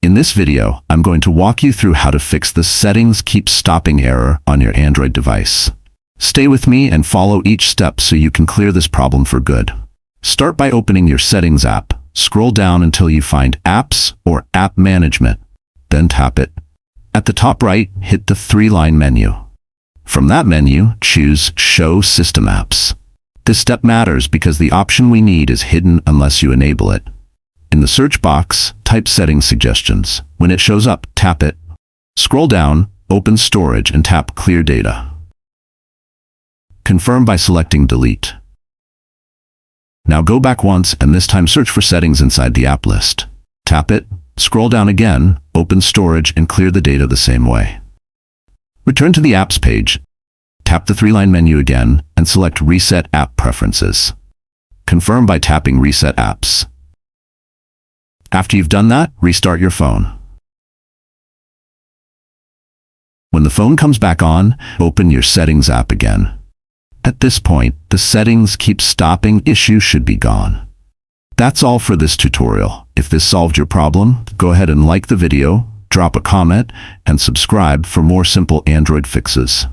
In this video, I'm going to walk you through how to fix the settings keep stopping error on your Android device. Stay with me and follow each step so you can clear this problem for good. Start by opening your Settings app. Scroll down until you find Apps or App Management. Then tap it. At the top right, hit the three-line menu. From that menu, choose Show System Apps. This step matters because the option we need is hidden unless you enable it. In the search box, type Settings Suggestions. When it shows up, tap it. Scroll down, open Storage and tap Clear Data. Confirm by selecting Delete. Now go back once and this time search for settings inside the app list. Tap it, scroll down again, open Storage and clear the data the same way. Return to the Apps page. Tap the three-line menu again and select Reset App Preferences. Confirm by tapping Reset Apps. After you've done that, restart your phone. When the phone comes back on, open your Settings app again. At this point, the settings keep stopping issue should be gone. That's all for this tutorial. If this solved your problem, go ahead and like the video, drop a comment, and subscribe for more simple Android fixes.